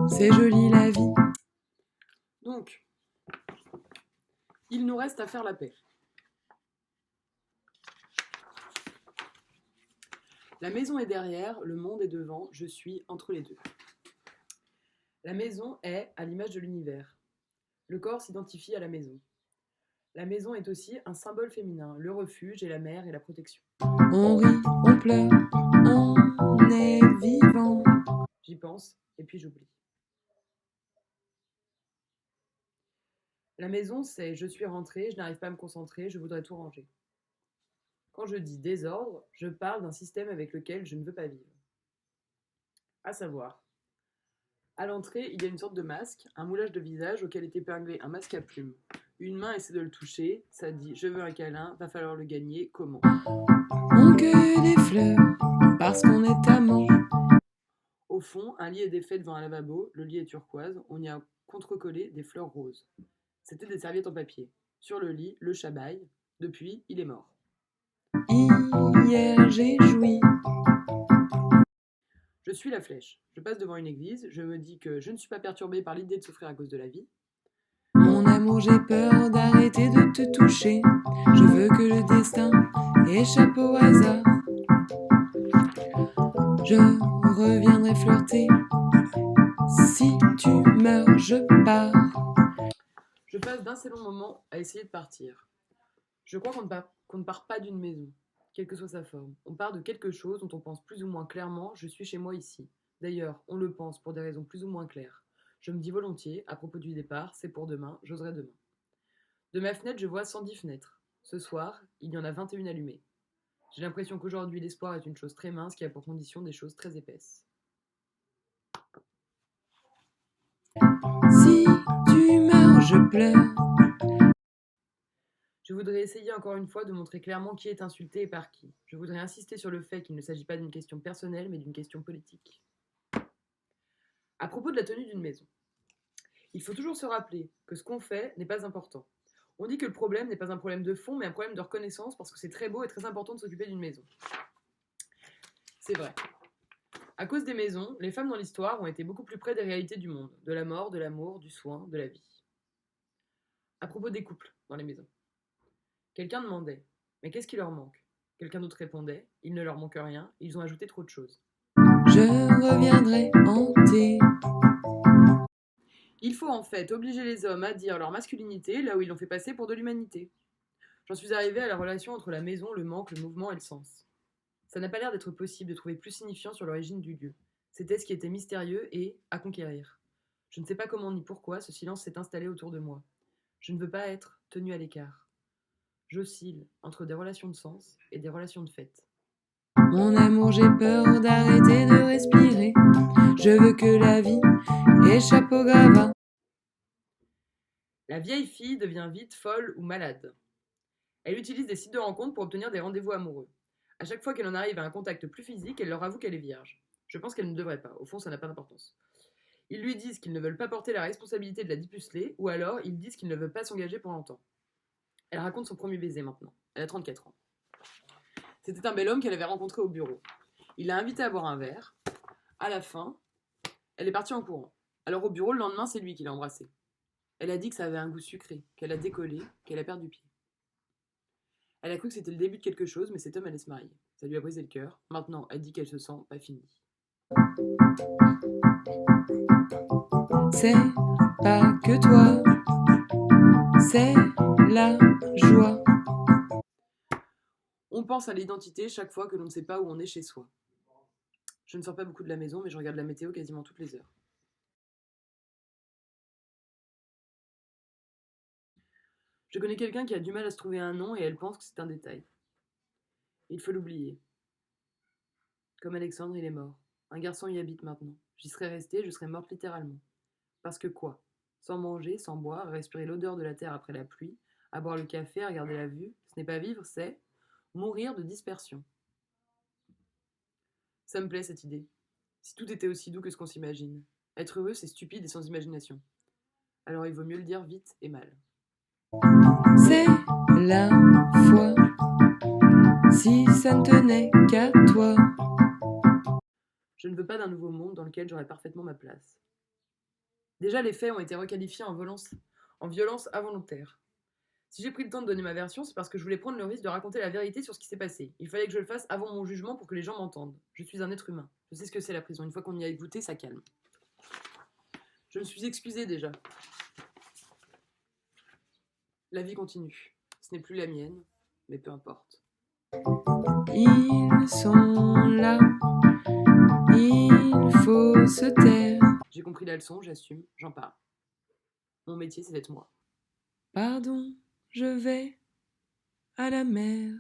C'est joli la vie. Donc, il nous reste à faire la paix. La maison est derrière, le monde est devant, je suis entre les deux. La maison est à l'image de l'univers. Le corps s'identifie à la maison. La maison est aussi un symbole féminin, le refuge et la mère et la protection. On rit, on pleure, on est vivant. J'y pense et puis j'oublie. La maison, c'est je suis rentrée, je n'arrive pas à me concentrer, je voudrais tout ranger. Quand je dis désordre, je parle d'un système avec lequel je ne veux pas vivre. À savoir, à l'entrée, il y a une sorte de masque, un moulage de visage auquel est épinglé un masque à plumes. Une main essaie de le toucher, ça dit je veux un câlin, va falloir le gagner, comment? On cueille des fleurs parce qu'on est amant. Au fond, un lit est défait devant un lavabo, le lit est turquoise, on y a contrecollé des fleurs roses. C'était des serviettes en papier. Sur le lit, le chat bâille. Depuis, il est mort. Hier j'ai joui. Je suis la flèche. Je passe devant une église, je me dis que je ne suis pas perturbée par l'idée de souffrir à cause de la vie. Mon amour, j'ai peur d'arrêter de te toucher. Je veux que le destin échappe au hasard. Je reviendrai flirter. Si tu meurs, je pars. Je passe d'un si long moment à essayer de partir. Je crois qu'on ne part pas d'une maison, quelle que soit sa forme. On part de quelque chose dont on pense plus ou moins clairement « je suis chez moi ici ». D'ailleurs, on le pense pour des raisons plus ou moins claires. Je me dis volontiers, à propos du départ, c'est pour demain, j'oserai demain. De ma fenêtre, je vois 110 fenêtres. Ce soir, il y en a 21 allumées. J'ai l'impression qu'aujourd'hui, l'espoir est une chose très mince qui a pour condition des choses très épaisses. Si tu meurs, je pleure. Je voudrais essayer encore une fois de montrer clairement qui est insulté et par qui. Je voudrais insister sur le fait qu'il ne s'agit pas d'une question personnelle, mais d'une question politique. À propos de la tenue d'une maison, il faut toujours se rappeler que ce qu'on fait n'est pas important. On dit que le problème n'est pas un problème de fond, mais un problème de reconnaissance, parce que c'est très beau et très important de s'occuper d'une maison. C'est vrai. À cause des maisons, les femmes dans l'histoire ont été beaucoup plus près des réalités du monde, de la mort, de l'amour, du soin, de la vie. À propos des couples dans les maisons. Quelqu'un demandait « Mais qu'est-ce qui leur manque ?» Quelqu'un d'autre répondait « Il ne leur manque rien, ils ont ajouté trop de choses. » Je reviendrai hanter. Il faut en fait obliger les hommes à dire leur masculinité là où ils l'ont fait passer pour de l'humanité. J'en suis arrivée à la relation entre la maison, le manque, le mouvement et le sens. Ça n'a pas l'air d'être possible de trouver plus signifiant sur l'origine du lieu. C'était ce qui était mystérieux et à conquérir. Je ne sais pas comment ni pourquoi ce silence s'est installé autour de moi. Je ne veux pas être tenue à l'écart. J'oscille entre des relations de sens et des relations de fait. Mon amour, j'ai peur d'arrêter de respirer. Je veux que la vie échappe au gravat. La vieille fille devient vite folle ou malade. Elle utilise des sites de rencontres pour obtenir des rendez-vous amoureux. À chaque fois qu'elle en arrive à un contact plus physique, elle leur avoue qu'elle est vierge. Je pense qu'elle ne devrait pas, au fond ça n'a pas d'importance. Ils lui disent qu'ils ne veulent pas porter la responsabilité de la dépuceler, ou alors ils disent qu'ils ne veulent pas s'engager pour longtemps. Elle raconte son premier baiser maintenant. Elle a 34 ans. C'était un bel homme qu'elle avait rencontré au bureau. Il l'a invitée à boire un verre. À la fin, elle est partie en courant. Alors au bureau, le lendemain, c'est lui qui l'a embrassée. Elle a dit que ça avait un goût sucré, qu'elle a décollé, qu'elle a perdu pied. Elle a cru que c'était le début de quelque chose, mais cet homme allait se marier. Ça lui a brisé le cœur. Maintenant, elle dit qu'elle se sent pas finie. C'est pas que toi, c'est la joie. On pense à l'identité chaque fois que l'on ne sait pas où on est chez soi. Je ne sors pas beaucoup de la maison, mais je regarde la météo quasiment toutes les heures. Je connais quelqu'un qui a du mal à se trouver un nom et elle pense que c'est un détail. Il faut l'oublier. Comme Alexandre, il est mort. Un garçon y habite maintenant. J'y serais restée, je serais morte littéralement. Parce que quoi? Sans manger, sans boire, à respirer l'odeur de la terre après la pluie, à boire le café, à regarder la vue, ce n'est pas vivre, c'est mourir de dispersion. Ça me plaît cette idée. Si tout était aussi doux que ce qu'on s'imagine. Être heureux, c'est stupide et sans imagination. Alors il vaut mieux le dire vite et mal. C'est la foi. Si ça ne tenait qu'à toi. Je ne veux pas d'un nouveau monde dans lequel j'aurai parfaitement ma place. Déjà, les faits ont été requalifiés en violence involontaire. Si j'ai pris le temps de donner ma version, c'est parce que je voulais prendre le risque de raconter la vérité sur ce qui s'est passé. Il fallait que je le fasse avant mon jugement pour que les gens m'entendent. Je suis un être humain. Je sais ce que c'est la prison. Une fois qu'on y a goûté, ça calme. Je me suis excusée déjà. La vie continue. Ce n'est plus la mienne, mais peu importe. Ils sont là, il faut se taire. J'ai compris la leçon, j'assume, j'en parle. Mon métier, c'est d'être moi. Pardon, je vais à la mer.